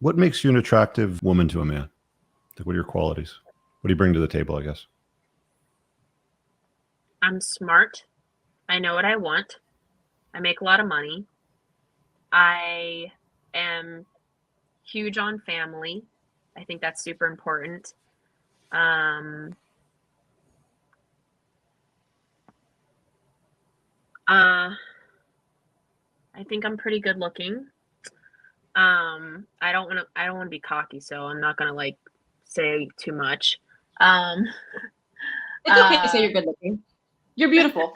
What makes you an attractive woman to a man? Like, what are your qualities? What do you bring to the table, I guess? I'm smart. I know what I want. I make a lot of money. I am huge on family. I think that's super important. I think I'm pretty good looking. I don't want to be cocky, so I'm not gonna like say too much. Um, It's okay to say you're good looking. You're beautiful.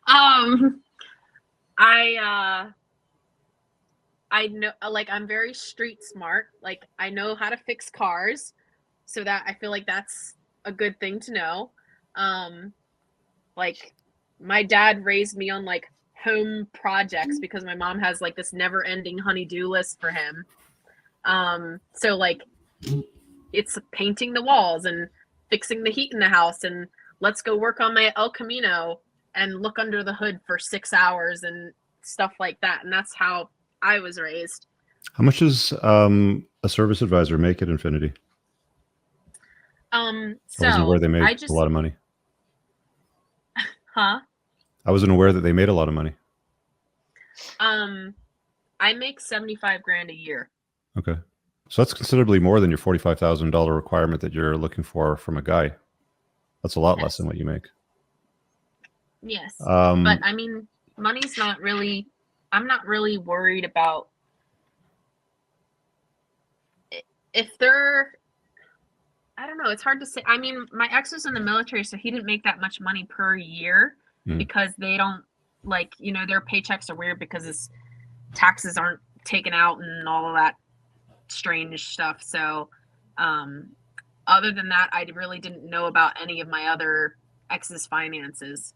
um, I know, like, I'm very street smart. Like, I know how to fix cars, so that I feel like that's a good thing to know. Like, my dad raised me on like home projects because my mom has like this never ending honey-do list for him. So like it's painting the walls and fixing the heat in the house, and let's go work on my El Camino and look under the hood for 6 hours and stuff like that. And that's how I was raised. How much does a service advisor make at Infinity? So I wasn't aware they made a lot of money. Huh? I wasn't aware that they made a lot of money. I make $75,000 a year. Okay. So that's considerably more than your $45,000 requirement that you're looking for from a guy. That's a lot less than what you make. Yes. But I mean, money's not really, I'm not really worried about if they're, I don't know. It's hard to say. I mean, my ex was in the military, so he didn't make that much money per year because they don't, like, you know, their paychecks are weird because his taxes aren't taken out and all of that strange stuff. So other than that, I really didn't know about any of my other ex's finances.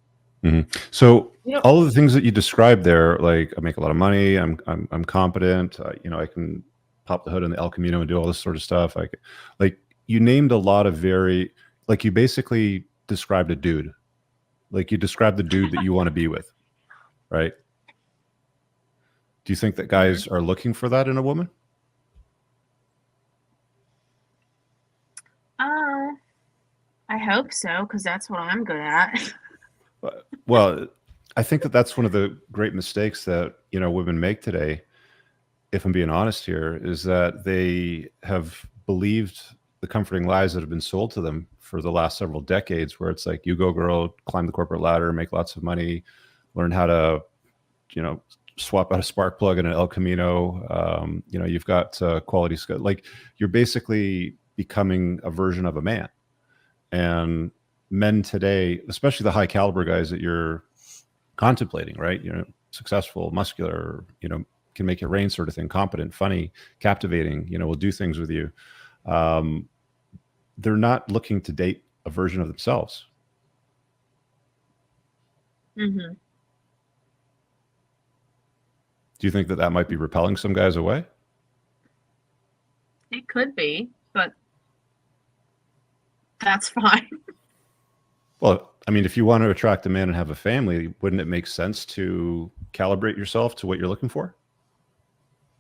So all of the things that you described there, like I make a lot of money, I'm competent, you know, I can pop the hood on the El Camino and do all this sort of stuff. Like you named a lot of like you basically described a dude. Like you described the dude that you want to be with, right? Do you think that guys are looking for that in a woman? I hope so, because that's what I'm good at. Well, I think that that's one of the great mistakes that, you know, women make today, if I'm being honest here, is that they have believed the comforting lies that have been sold to them for the last several decades, where it's like, you go girl, climb the corporate ladder, make lots of money, learn how to, you know, swap out a spark plug in an El Camino. You know, you've got quality skill. Like you're basically becoming a version of a man. And men today, especially the high caliber guys that you're contemplating, right? You know, successful, muscular, you know, can make it rain sort of thing, competent, funny, captivating, you know, will do things with you. They're not looking to date a version of themselves. Mm-hmm. Do you think that that might be repelling some guys away? It could be, but that's fine. Well, I mean, if you want to attract a man and have a family, wouldn't it make sense to calibrate yourself to what you're looking for?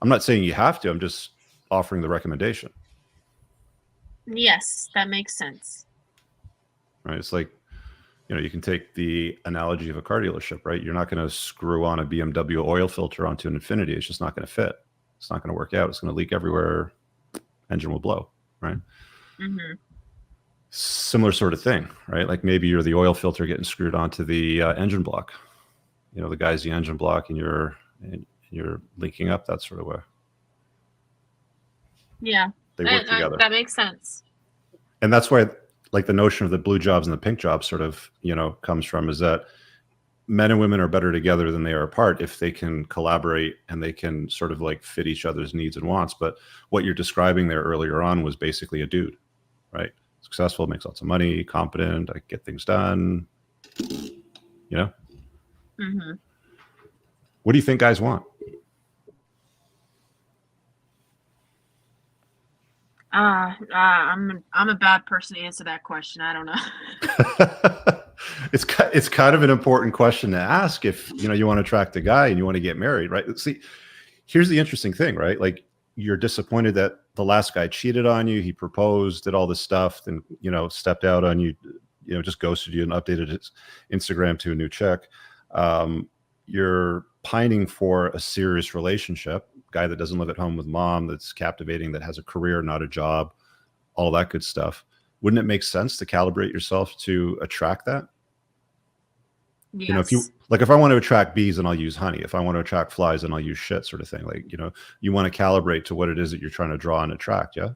I'm not saying you have to. I'm just offering the recommendation. Yes, that makes sense. Right. It's like, you know, you can take the analogy of a car dealership, right? You're not going to screw on a BMW oil filter onto an Infinity. It's just not going to fit. It's not going to work out. It's going to leak everywhere. Engine will blow, right? Mm-hmm. Similar sort of thing, right? Like maybe you're the oil filter getting screwed onto the engine block. You know, the guy's the engine block, and you're leaking up, that sort of way. Yeah, they work together. That makes sense. And that's why, like, the notion of the blue jobs and the pink jobs sort of, you know, comes from, is that men and women are better together than they are apart if they can collaborate and they can sort of like fit each other's needs and wants. But what you're describing there earlier on was basically a dude, right? Successful, makes lots of money, competent, I get things done, you know? Mm-hmm. What do you think guys want? I'm a bad person to answer that question. I don't know. It's kind of an important question to ask if, you know, you want to attract a guy and you want to get married, right? See, here's the interesting thing, right? Like, you're disappointed that the last guy cheated on you, he proposed, did all this stuff, then, you know, stepped out on you, you know, just ghosted you and updated his Instagram to a new chick. You're pining for a serious relationship, guy that doesn't live at home with mom, that's captivating, that has a career, not a job, all that good stuff. Wouldn't it make sense to calibrate yourself to attract that? Yes. You know, if you like, if I want to attract bees, then I'll use honey. If I want to attract flies, then I'll use shit, sort of thing. Like, you know, you want to calibrate to what it is that you're trying to draw and attract. Yeah.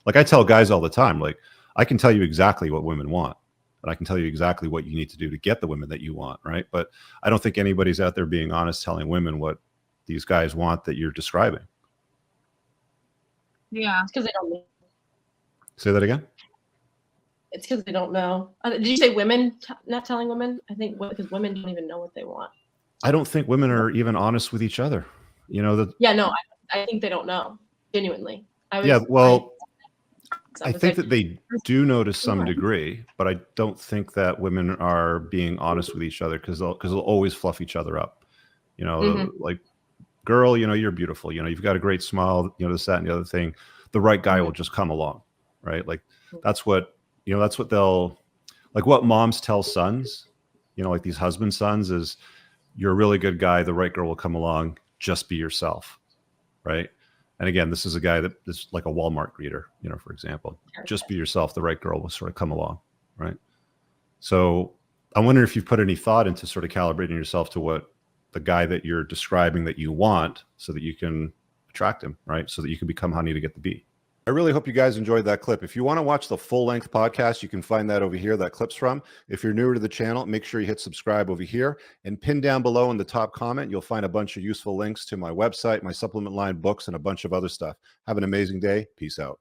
Like I tell guys all the time, like I can tell you exactly what women want, and I can tell you exactly what you need to do to get the women that you want. Right. But I don't think anybody's out there being honest, telling women what these guys want that you're describing. Yeah. It's because they don't know. Say that again. It's because they don't know. Did you say women not telling women? I think because women don't even know what they want. I don't think women are even honest with each other. You know, yeah, no, I think they don't know, genuinely. I think that they do know to some degree, but I don't think that women are being honest with each other because they'll always fluff each other up. You know, like, girl, you know, you're beautiful. You know, you've got a great smile, you know, this, that, and the other thing. The right guy will just come along, right? Like, that's what, you know, that's what they'll, like what moms tell sons, you know, like these husband sons is, you're a really good guy. The right girl will come along. Just be yourself. Right. And again, this is a guy that is like a Walmart greeter, you know, for example, just be yourself. The right girl will sort of come along. Right. So I wonder if you've put any thought into sort of calibrating yourself to what the guy that you're describing that you want, so that you can attract him, right? So that you can become honey to get the bee. I really hope you guys enjoyed that clip. If you want to watch the full-length podcast, you can find that over here, that clip's from. If you're newer to the channel, make sure you hit subscribe over here, and pin down below in the top comment, you'll find a bunch of useful links to my website, my supplement line, books, and a bunch of other stuff. Have an amazing day. Peace out.